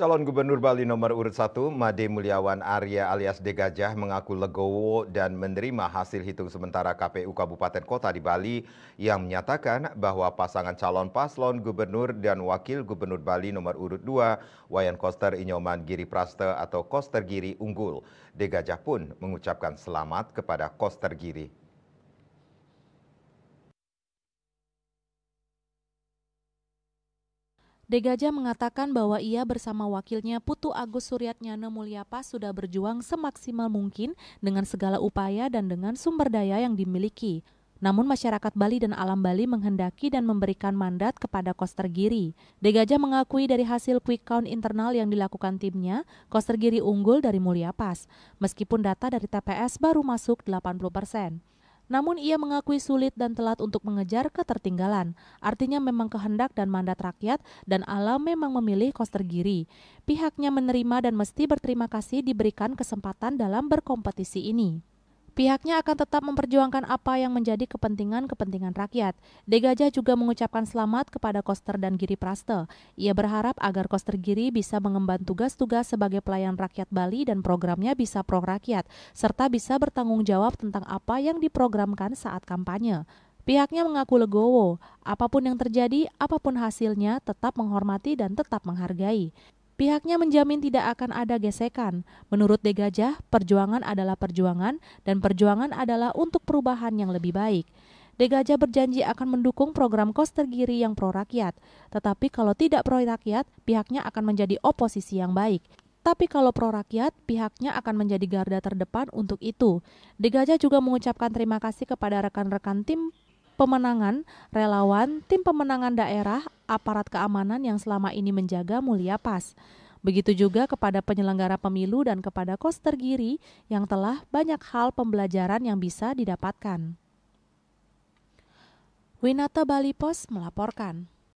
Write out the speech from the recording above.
Calon Gubernur Bali nomor urut 1, Made Mulyawan Arya alias De Gajah mengaku legowo dan menerima hasil hitung sementara KPU Kabupaten Kota di Bali yang menyatakan bahwa pasangan calon paslon Gubernur dan Wakil Gubernur Bali nomor urut 2, Wayan Koster Inyoman Giri Praste atau Koster Giri unggul. De Gajah pun mengucapkan selamat kepada Koster Giri. De Gajah mengatakan bahwa ia bersama wakilnya Putu Agus Suryatnyana Mulyapas sudah berjuang semaksimal mungkin dengan segala upaya dan dengan sumber daya yang dimiliki. Namun masyarakat Bali dan alam Bali menghendaki dan memberikan mandat kepada Koster Giri. De Gajah mengakui dari hasil quick count internal yang dilakukan timnya, Koster Giri unggul dari Mulyapas, meskipun data dari TPS baru masuk 80%. Namun ia mengakui sulit dan telat untuk mengejar ketertinggalan. Artinya memang kehendak dan mandat rakyat dan alam memang memilih Koster Giri. Pihaknya menerima dan mesti berterima kasih diberikan kesempatan dalam berkompetisi ini. Pihaknya akan tetap memperjuangkan apa yang menjadi kepentingan rakyat. De Gajah juga mengucapkan selamat kepada Koster dan Giri Praste. Ia berharap agar Koster Giri bisa mengemban tugas-tugas sebagai pelayan rakyat Bali dan programnya bisa pro rakyat, serta bisa bertanggung jawab tentang apa yang diprogramkan saat kampanye. Pihaknya mengaku legowo, apapun yang terjadi, apapun hasilnya, tetap menghormati dan tetap menghargai. Pihaknya menjamin tidak akan ada gesekan. Menurut De Gajah, perjuangan adalah perjuangan dan perjuangan adalah untuk perubahan yang lebih baik. De Gajah berjanji akan mendukung program Koster Giri yang pro rakyat. Tetapi kalau tidak pro rakyat, pihaknya akan menjadi oposisi yang baik. Tapi kalau pro rakyat, pihaknya akan menjadi garda terdepan untuk itu. De Gajah juga mengucapkan terima kasih kepada rekan-rekan tim pemenangan, relawan, tim pemenangan daerah, aparat keamanan yang selama ini menjaga Mulyapas. Begitu juga kepada penyelenggara pemilu dan kepada Koster Giri yang telah banyak hal pembelajaran yang bisa didapatkan. Winata Bali Pos melaporkan.